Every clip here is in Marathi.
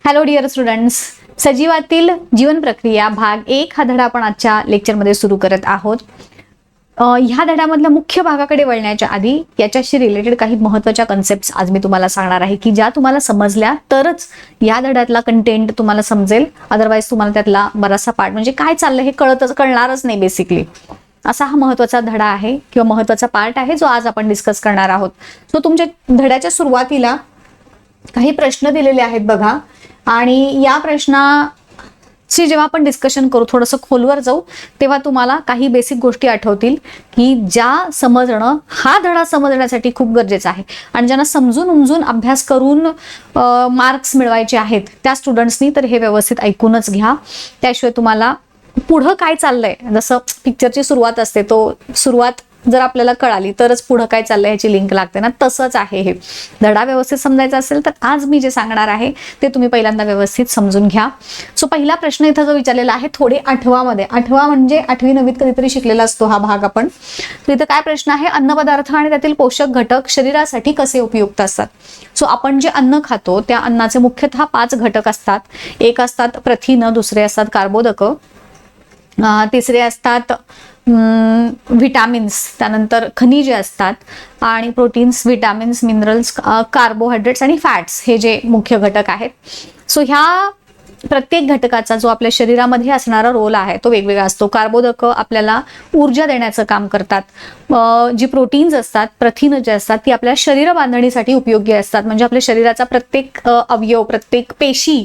हॅलो डिअर स्टुडंट्स, सजीवातील जीवन प्रक्रिया भाग 1 हा धडा आपण आजच्या लेक्चरमध्ये सुरू करत आहोत. ह्या धड्यामधल्या मुख्य भागाकडे वळण्याच्या आधी याच्याशी रिलेटेड काही महत्त्वाच्या कन्सेप्ट्स आज मी तुम्हाला सांगणार आहे की ज्या तुम्हाला समजल्या तरच या धड्यातला कंटेंट तुम्हाला समजेल. अदरवाईज तुम्हाला त्यातला बराचसा पार्ट म्हणजे काय चाललंय हे कळणारच नाही बेसिकली. असा हा महत्त्वाचा धडा आहे किंवा महत्त्वाचा पार्ट आहे जो आज आपण डिस्कस करणार आहोत. सो तुमच्या धड्याच्या सुरुवातीला काही प्रश्न दिलेले आहेत बघा, आणि या प्रश्नाची जेव्हा आपण डिस्कशन करू, थोडंसं खोलवर जाऊ, तेव्हा तुम्हाला काही बेसिक गोष्टी आठवतील की ज्या समजणं हा धडा समजण्यासाठी खूप गरजेचं आहे. आणि ज्यांना समजून उमजून अभ्यास करून मार्क्स मिळवायचे आहेत त्या स्टुडंट्सनी तर हे व्यवस्थित ऐकूनच घ्या. त्याशिवाय तुम्हाला पुढं काय चाललंय, जसं पिक्चरची सुरुवात असते, तो सुरुवात जर आपल्याला कळाली तरच पुढं काय चाललंय ह्याची लिंक लागते ना, तसंच आहे हे. धडा व्यवस्थित समजायचा असेल तर आज मी जे सांगणार आहे ते तुम्ही पहिल्यांदा व्यवस्थित समजून घ्या. सो पहिला प्रश्न इथं जो विचारलेला आहे थोडे आठवा म्हणजे 8वी 9वीत कधीतरी शिकलेला असतो हा भाग आपण. तर इथं काय प्रश्न आहे, अन्नपदार्थ आणि त्यातील पोषक घटक शरीरासाठी कसे उपयुक्त असतात. सो आपण जे अन्न खातो त्या अन्नाचे मुख्यतः 5 घटक असतात. एक असतात प्रथिन, दुसरे असतात कार्बोदक, तिसरे असतात व्हिटॅमिन्स, त्यानंतर खनिजे असतात, आणि प्रोटीन्स, व्हिटॅमिन्स, मिनरल्स, कार्बोहायड्रेट्स आणि फॅट्स हे जे मुख्य घटक आहेत. सो ह्या प्रत्येक घटकाचा जो आपल्या शरीरामध्ये असणारा रोल आहे तो वेगवेगळा असतो. कार्बोदक आपल्याला ऊर्जा देण्याचं काम करतात. जी प्रोटीन्स असतात, प्रथिन जे असतात, ती आपल्या शरीर बांधणीसाठी उपयोगी असतात. म्हणजे आपल्या शरीराचा प्रत्येक अवयव, प्रत्येक पेशी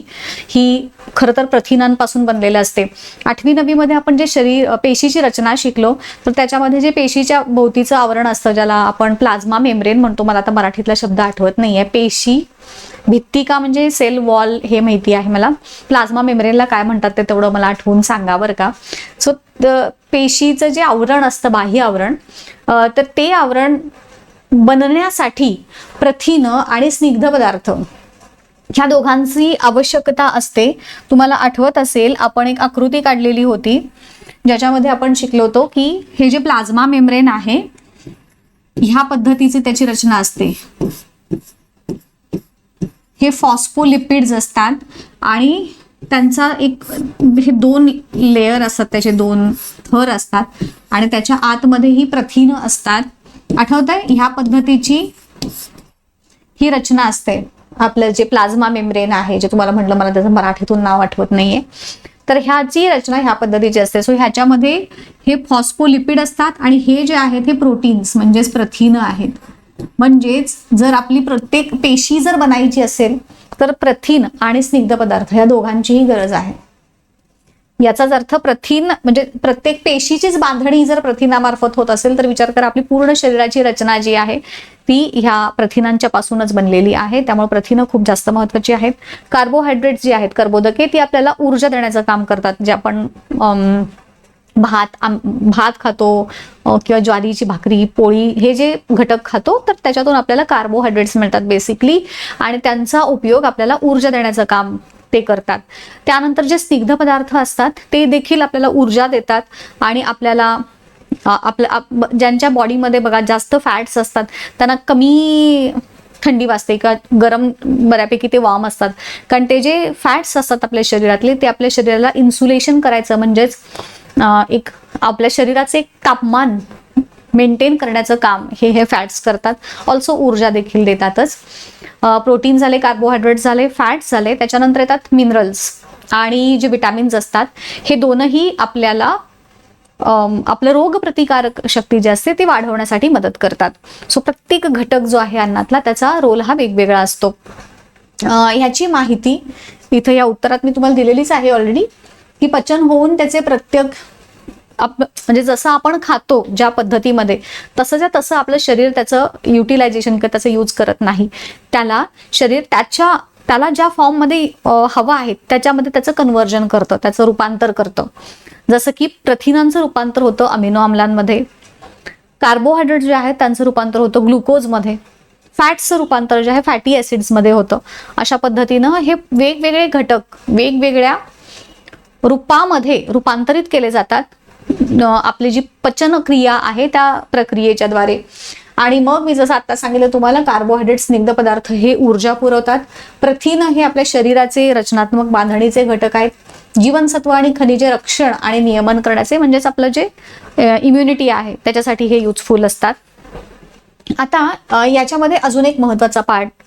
ही खरं तर प्रथिनांपासून बनलेलं असते. 8वी 9वी मध्ये आपण जे पेशीची रचना शिकलो तर त्याच्यामध्ये जे पेशीच्या भोवतीचं आवरण असतं ज्याला आपण प्लाझ्मा मेम्ब्रेन म्हणतो, मला आता मराठीतला शब्द आठवत नाहीये. पेशी भित्तिका म्हणजे सेल वॉल हे माहिती आहे मला, प्लाझ्मा मेम्ब्रेनला काय म्हणतात ते तेवढं मला आठवून सांगा बरं का. सो पेशीचं जे आवरण असतं, बाह्य आवरण, तर ते आवरण बनण्यासाठी प्रथिन आणि स्निग्ध पदार्थ ह्या दोघांची आवश्यकता असते. तुम्हाला आठवत असेल आपण एक आकृती काढलेली होती ज्याच्यामध्ये आपण शिकलो होतो की हे जे प्लाझ्मा मेम्ब्रेन आहे ह्या पद्धतीची त्याची रचना असते. हे फॉस्फोलिपिड्स असतात आणि त्यांचा एक हे 2 लेयर असतात, त्याचे 2 थर असतात आणि त्याच्या आतमध्ये ही प्रथिन असतात. आठवतंय, ह्या पद्धतीची ही रचना असते. आपलं जे प्लाझ्मा मेम्ब्रेन आहे, जे तुम्हाला म्हटलं मला त्याचं मराठीतून नाव आठवत नाहीये, तर ह्याची रचना ह्या पद्धतीची असते. सो ह्याच्यामध्ये हे फॉस्फोलिपिड असतात आणि हे जे आहेत हे प्रोटीन्स म्हणजेच प्रथिन आहेत. म्हणजेच जर आपली प्रत्येक पेशी जर बनायची असेल तर प्रथिन आणि स्निग्ध पदार्थ या दोघांचीही गरज आहे. याचाच अर्थ प्रथिन म्हणजे प्रत्येक पेशीचीच बांधणी जर प्रथिनामार्फत होत असेल तर विचार करा आपली पूर्ण शरीराची रचना जी आहे ती ह्या प्रथिनांच्या पासूनच बनलेली आहे. त्यामुळे प्रथिनं खूप जास्त महत्वाची आहेत. कार्बोहायड्रेट्स जी आहेत, कर्बोदके, ती आपल्याला ऊर्जा देण्याचं काम करतात. जे आपण भात खातो किंवा ज्वारीची भाकरी, पोळी हे जे घटक खातो तर त्याच्यातून आपल्याला कार्बोहायड्रेट्स मिळतात बेसिकली, आणि त्यांचा उपयोग आपल्याला ऊर्जा देण्याचं काम ते करतात. त्यानंतर जे स्निग्ध पदार्थ असतात ते देखील आपल्याला ऊर्जा देतात आणि आपल्याला ज्यांच्या बॉडीमध्ये बघा जास्त फॅट्स असतात त्यांना कमी थंडी वाजते का गरम बऱ्यापैकी ते वार्म असतात, कारण ते जे फॅट्स असतात आपल्या शरीरातले ते आपल्या शरीराला इन्सुलेशन करायचं म्हणजेच एक आपल्या शरीराचे एक तापमान मेंटेन करण्याचं काम हे फॅट्स करतात. ऑल्सो ऊर्जा देखील देतातच. प्रोटीन झाले, कार्बोहायड्रेट्स झाले, फॅट्स झाले, त्याच्यानंतर येतात मिनरल्स आणि जे विटॅमिन्स असतात. हे दोनही आपल्याला आपलं रोगप्रतिकारक शक्ती जी असते ती वाढवण्यासाठी मदत करतात. सो प्रत्येक घटक जो आहे अन्नातला त्याचा रोल हा वेगवेगळा असतो. ह्याची माहिती इथं या उत्तरात मी तुम्हाला दिलेलीच आहे ऑलरेडी, की पचन होऊन त्याचे प्रत्येक म्हणजे जसं आपण खातो ज्या पद्धतीमध्ये तसं आपलं शरीर त्याचं युटिलायझेशन किंवा त्याचं यूज करत नाही. त्याला शरीर त्याला ज्या फॉर्ममध्ये हवं आहे त्याच्यामध्ये त्याचं कन्व्हर्जन करतं, त्याचं रूपांतर करतं. जसं की प्रथिनांचं रूपांतर होतं अमिनो आम्लांमध्ये, कार्बोहायड्रेट जे आहेत त्यांचं रूपांतर होतं ग्लुकोजमध्ये, फॅट्सचं रूपांतर जे आहे फॅटी ॲसिड्समध्ये होतं. अशा पद्धतीनं हे वेगवेगळे घटक वेगवेगळ्या रूपामध्ये रूपांतरित केले जातात आपली जी पचन क्रिया आहे त्या प्रक्रियेच्या द्वारे. आणि मग मी जसं आता सांगितलं तुम्हाला, कार्बोहायड्रेट, स्निग्ध पदार्थ हे ऊर्जा पुरवतात. प्रथिन हे आपल्या शरीराचे रचनात्मक बांधणीचे घटक आहेत. जीवनसत्व आणि खनिजे रक्षण आणि नियमन करण्याचे, म्हणजेच आपलं जे इम्युनिटी आहे त्याच्यासाठी हे युजफुल असतात. आता याच्यामध्ये अजून एक महत्वाचा पार्ट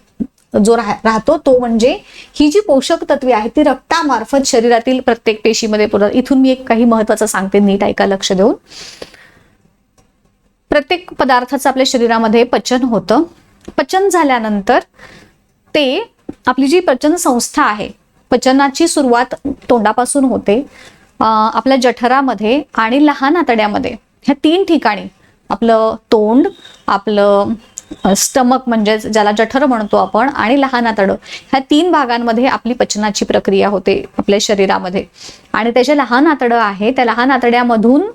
जो राहतो तो म्हणजे ही जी पोषक तत्वे आहेत ती रक्तामार्फत शरीरातील प्रत्येक पेशीमध्ये पुरवतात. इथून मी एक काही महत्वाचं सांगते, नीट ऐका लक्ष देऊन. प्रत्येक पदार्थाचं आपल्या शरीरामध्ये पचन होतं. पचन झाल्यानंतर ते आपली जी पचन संस्था आहे, पचनाची सुरुवात तोंडापासून होते, आपल्या जठरामध्ये आणि लहान आतड्यामध्ये. ह्या 3 ठिकाणी आपलं तोंड, आपलं स्टमक म्हणजे ज्याला जठर म्हणतो आपण, आणि लहान आतडं, ह्या 3 भागांमध्ये आपली पचनाची प्रक्रिया होते आपल्या शरीरामध्ये. आणि त्याचे लहान आतडं आहे, त्या लहान आतड्यामधून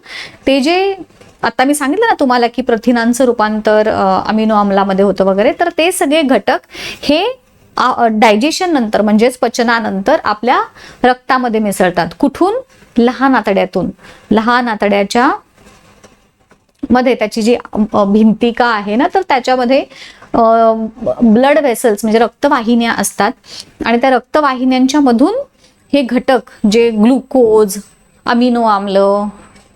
ते जे आता मी सांगितलं ना तुम्हाला की प्रथिनांचं रूपांतर अमिनो आम्लामध्ये होतं वगैरे, तर ते सगळे घटक हे डायजेशन नंतर म्हणजेच पचनानंतर आपल्या रक्तामध्ये मिसळतात. कुठून? लहान आतड्यातून. लहान आतड्याच्या मध्ये त्याची जी भिंतिका आहे ना, तर त्याच्यामध्ये ब्लड वेसल्स म्हणजे रक्तवाहिन्या असतात. आणि त्या रक्तवाहिन्यांच्या मधून हे घटक जे ग्लुकोज, अमिनो आम्ल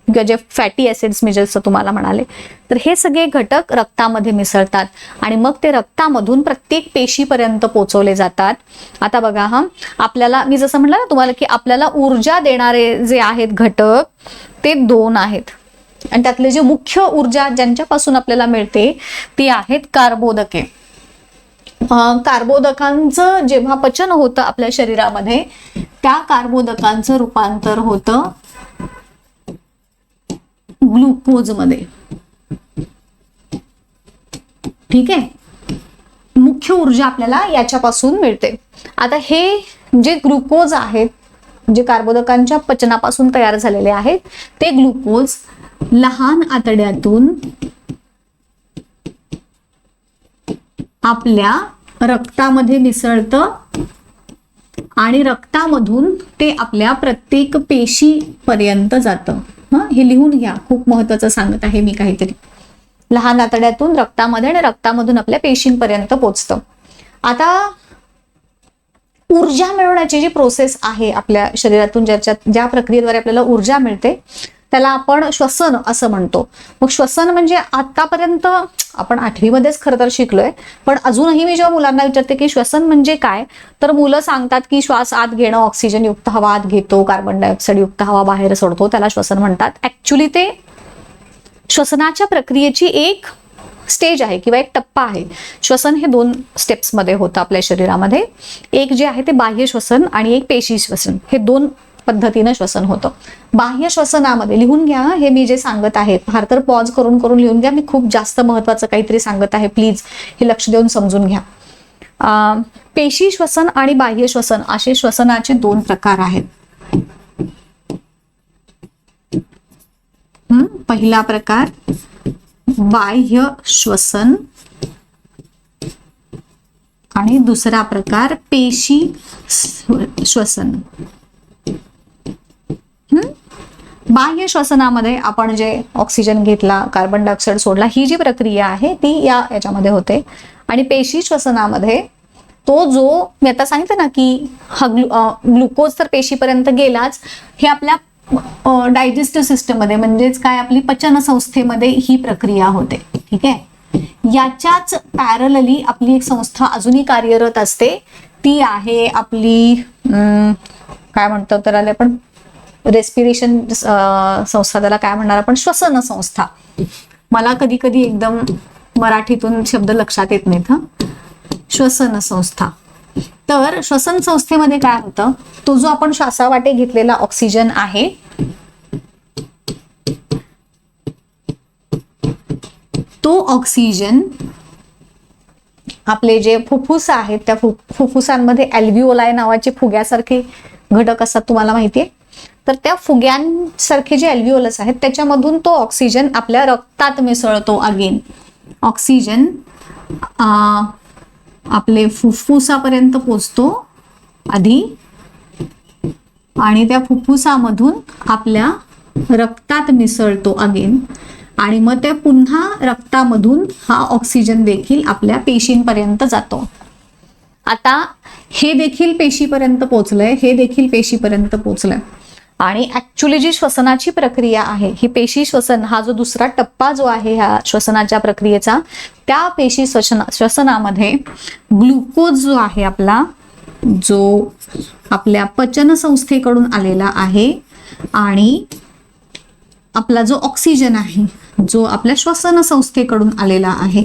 किंवा जे फॅटी ऍसिड्स मी जसं तुम्हाला म्हणाले, तर हे सगळे घटक रक्तामध्ये मिसळतात आणि मग ते रक्तामधून प्रत्येक पेशीपर्यंत पोहोचवले जातात. आता बघा, आपल्याला मी जसं म्हटलं ना तुम्हाला की आपल्याला ऊर्जा देणारे जे आहेत घटक ते 2 आहेत. आणि त्यातले जे मुख्य ऊर्जा ज्यांच्यापासून आपल्याला मिळते ती आहेत कार्बोदके. कार्बोदकांचं जेव्हा पचन होतं आपल्या शरीरामध्ये, त्या कार्बोदकांचं रूपांतर होतं ग्लुकोज मध्ये. ठीक आहे, मुख्य ऊर्जा आपल्याला याच्यापासून मिळते. आता हे जे ग्लुकोज आहेत, जे कार्बोदकांच्या पचनापासून तयार झालेले आहेत, ते ग्लुकोज लहान आतड्यातून आपल्या रक्तामध्ये मिसळतं आणि रक्तामधून ते आपल्या प्रत्येक पेशी पर्यंत जातं. हे लिहून घ्या, खूप महत्वाचं सांगत आहे मी काहीतरी. लहान आतड्यातून रक्तामध्ये आणि रक्तामधून आपल्या पेशींपर्यंत पोचतं. आता ऊर्जा मिळवण्याची जी प्रोसेस आहे आपल्या शरीरातून, ज्या प्रक्रियेद्वारे आपल्याला ऊर्जा मिळते त्याला आपण श्वसन असं म्हणतो. मग श्वसन म्हणजे आतापर्यंत आपण 8वी मध्येच खरं तर शिकलोय, पण अजूनही मी जेव्हा मुलांना विचारते की श्वसन म्हणजे काय, तर मुलं सांगतात की श्वास आत घेणं, ऑक्सिजन युक्त हवा आत घेतो, कार्बन डायऑक्साईड युक्त हवा बाहेर सोडतो, त्याला श्वसन म्हणतात. ऍक्च्युली ते श्वसनाच्या प्रक्रियेची एक स्टेज आहे किंवा एक टप्पा आहे. श्वसन हे 2 स्टेप्स मध्ये होतं आपल्या शरीरामध्ये. एक जे आहे ते बाह्य श्वसन आणि एक पेशी श्वसन, हे 2 पद्धतीनं श्वसन होतं. बाह्य श्वसनामध्ये लिहून घ्या, हे मी जे सांगत आहे फार तर पॉज करून करून लिहून घ्या, मी खूप जास्त महत्वाचं काहीतरी सांगत आहे, प्लीज हे लक्ष देऊन समजून घ्या. पेशी श्वसन आणि बाह्य श्वसन असे श्वसनाचे 2 प्रकार आहेत. पहिला प्रकार बाह्य श्वसन आणि दुसरा प्रकार पेशी श्वसन. बाह्य श्वसनामध्ये आपण जे ऑक्सिजन घेतला, कार्बन डायऑक्साईड सोडला, ही जी प्रक्रिया आहे ती याच्यामध्ये होते. आणि पेशी श्वसनामध्ये तो जो मी आता सांगितलं ना की हा ग्लुकोज तर पेशीपर्यंत गेलाच, हे आपल्या डायजेस्टिव्ह सिस्टम मध्ये म्हणजेच काय आपली पचन संस्थेमध्ये ही प्रक्रिया होते. ठीक आहे, याच्याच पॅरलली आपली एक संस्था अजूनही कार्यरत असते, ती आहे आपली काय म्हणतो तर आपण रेस्पिरेशन संस्था, त्याला काय म्हणणार आपण, श्वसन संस्था. मला कधी कधी एकदम मराठीतून शब्द लक्षात येत नाहीत. श्वसन संस्था. तर श्वसन संस्थेमध्ये काय होतं, तो जो आपण श्वासावाटे घेतलेला ऑक्सिजन आहे तो ऑक्सिजन आपले जे फुफ्फुस आहेत त्या फुफ्फुसांमध्ये अल्व्हिओलाई नावाचे फुग्यासारखे घटक असतात, तुम्हाला माहितीये. तर त्या फुग्यांसारखे जे अल्व्हिओलस आहेत त्याच्यामधून तो ऑक्सिजन आपल्या रक्तात मिसळतो. अगेन ऑक्सिजन आपले फुफ्फुसापर्यंत पोचतो आधी आणि त्या फुफ्फुसामधून आपल्या रक्तात मिसळतो अगेन. आणि मग त्या पुन्हा रक्तामधून हा ऑक्सिजन देखील आपल्या पेशींपर्यंत जातो. आता हे देखील पेशीपर्यंत पोहोचलंय, हे देखील पेशीपर्यंत पोहोचलंय. आणि ऍक्च्युली जी श्वसनाची प्रक्रिया आहे ही पेशी श्वसन, हा जो दुसरा टप्पा जो आहे ह्या श्वसनाच्या प्रक्रियेचा, त्या पेशी श्वसनामध्ये ग्लुकोज जो आहे आपला, जो आपल्या पचन संस्थेकडून आलेला आहे, आणि आपला जो ऑक्सिजन आहे जो आपल्या श्वसन संस्थेकडून आलेला आहे,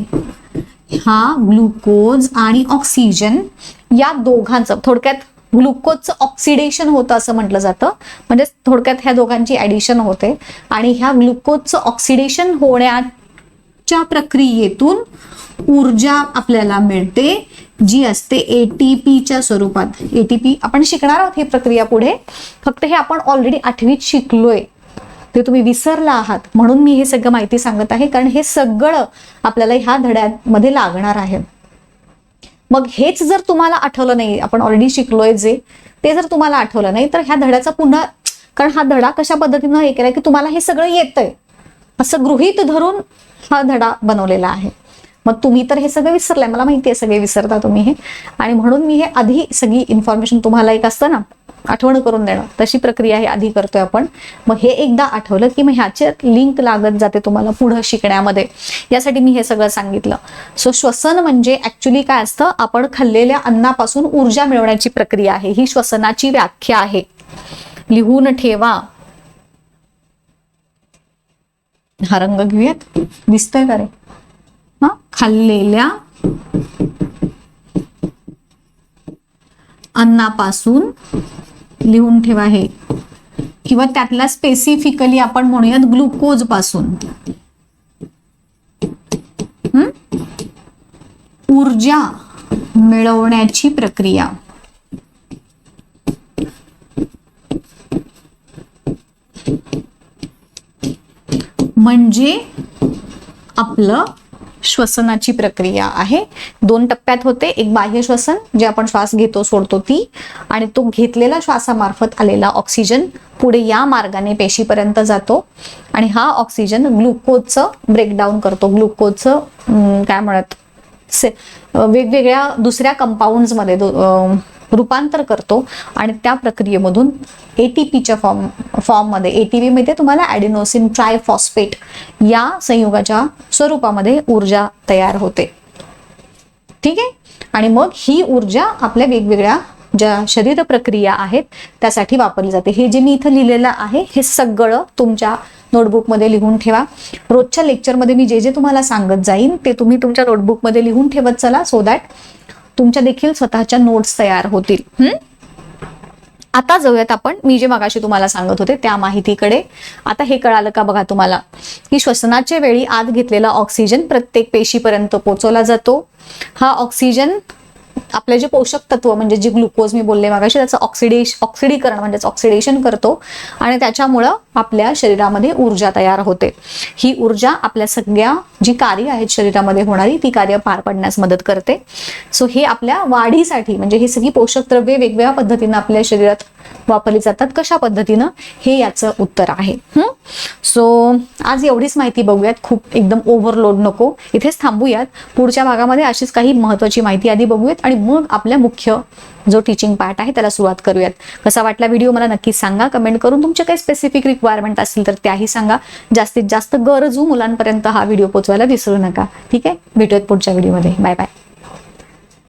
हा ग्लुकोज आणि ऑक्सिजन या दोघांचं, थोडक्यात ग्लुकोजचं ऑक्सिडेशन होतं असं म्हटलं जातं, म्हणजे थोडक्यात ह्या दोघांची ऍडिशन होते. आणि ह्या ग्लुकोजचं ऑक्सिडेशन होण्याच्या प्रक्रियेतून ऊर्जा आपल्याला मिळते, जी असते एटीपीच्या स्वरूपात. एटीपी आपण शिकणार आहोत ही प्रक्रिया पुढे, फक्त हे आपण ऑलरेडी 8वीत शिकलोय, ते तुम्ही विसरला आहात, म्हणून मी हे सगळं माहिती सांगत आहे, कारण हे सगळं आपल्याला ह्या धड्यामध्ये लागणार आहे. मग हेच जर तुम्हाला आठवलं नाही, आपण ऑलरेडी शिकलोय जे, ते जर तुम्हाला आठवलं नाही तर ह्या धड्याचा पुन्हा, कारण हा धडा कशा पद्धतीनं हे केलाय की तुम्हाला हे सगळं येतंय असं गृहीत धरून हा धडा बनवलेला आहे. मग तुम्ही तर हे सगळं विसरलाय, मला माहिती आहे सगळे विसरता तुम्ही हे, आणि म्हणून मी हे आधी सगळी इन्फॉर्मेशन तुम्हाला एक असतं ना आठवण करून देणं, तशी प्रक्रिया हे आधी करतोय आपण. मग हे एकदा आठवलं की मग ह्याचे लिंक लागत जाते तुम्हाला पुढं शिकण्यामध्ये, यासाठी मी हे सगळं सांगितलं. सो श्वसन म्हणजे ऍक्च्युली काय असतं, आपण खाल्लेल्या अन्नापासून ऊर्जा मिळवण्याची प्रक्रिया आहे, ही श्वसनाची व्याख्या आहे. लिहून ठेवा. हा रंग घेऊयात, दिसतोय का रे? हा, खाल्लेल्या अन्नापासून, लिहून ठेवा हे, किंवा त्यातला स्पेसिफिकली आपण म्हणूयात ग्लुकोज पासून ऊर्जा मिळवण्याची प्रक्रिया. म्हणजे आपलं श्वसनाची प्रक्रिया आहे. 2 टप्प्यात होते, एक बाह्य श्वसन जे आपण श्वास घेतो सोडतो ती, आणि तो घेतलेला श्वासामार्फत आलेला ऑक्सिजन पुढे या मार्गाने पेशीपर्यंत जातो, आणि हा ऑक्सिजन ग्लुकोजचं ब्रेकडाऊन करतो, ग्लुकोजचं काय म्हणत वेगवेगळ्या दुसऱ्या कंपाऊंड्समध्ये रूपांतर करतो, आणि त्या प्रक्रियेमधून एटीपीच्या फॉर्ममध्ये, एटीपी मध्ये तुम्हाला ॲडेनोसिन ट्रायफॉस्फेट या संयुगाच्या स्वरूपामध्ये ऊर्जा तयार होते. ठीक आहे. आणि मग ही ऊर्जा आपल्या वेगवेगळ्या ज्या शरीर प्रक्रिया आहेत त्यासाठी वापरली जाते. हे जे मी इथं लिहिलेलं आहे हे सगळं तुमच्या नोटबुकमध्ये लिहून ठेवा. रोजच्या लेक्चरमध्ये मी जे जे तुम्हाला सांगत जाईन ते तुम्ही तुमच्या नोटबुकमध्ये लिहून ठेवत चला, सो दॅट तुमच्या देखील स्वतःच्या नोट्स तयार होतील. आता जाऊयात आपण, मी जे मगाशी तुम्हाला सांगत होते त्या माहितीकडे. आता हे कळालं का बघा तुम्हाला, की श्वसनाच्या वेळी आत घेतलेला ऑक्सिजन प्रत्येक पेशीपर्यंत पोहोचवला जातो. हा ऑक्सिजन आपले जे पोषक तत्व म्हणजे जे ग्लुकोज मी बोलले मगाशी त्याचं ऑक्सिडीकरण म्हणजेच ऑक्सिडेशन करतो, आणि त्याच्यामुळं आपल्या शरीरामध्ये ऊर्जा तयार होते. ही ऊर्जा आपल्या सगळ्या जी कार्य आहेत शरीरामध्ये होणारी ती कार्य पार पाडण्यास मदत करते. सो हे आपल्या वाढीसाठी, म्हणजे हे सगळी पोषक द्रव्ये वेगवेगळ्या पद्धतीनं आपल्या शरीरात वापरली जातात, कशा पद्धतीनं, हे याचं उत्तर आहे. सो आज एवढीच माहिती बघूयात, खूप एकदम ओव्हरलोड नको, इथेच थांबूयात. पुढच्या भागामध्ये अशीच काही महत्त्वाची माहिती आधी बघूयात आणि मग आपल्या मुख्य जो टीचिंग पार्ट आहे त्याला सुरुवात करूयात. कसा वाटला व्हिडिओ मला नक्की सांगा कमेंट करून. तुमचे काही स्पेसिफिक रिक्वायरमेंट असतील तर त्याही सांगा. जास्तीत जास्त गरजू मुलांपर्यंत हा व्हिडिओ पोहोचवायला विसरू नका. ठीक आहे, भेटूयात पुढच्या व्हिडिओमध्ये. Bye bye.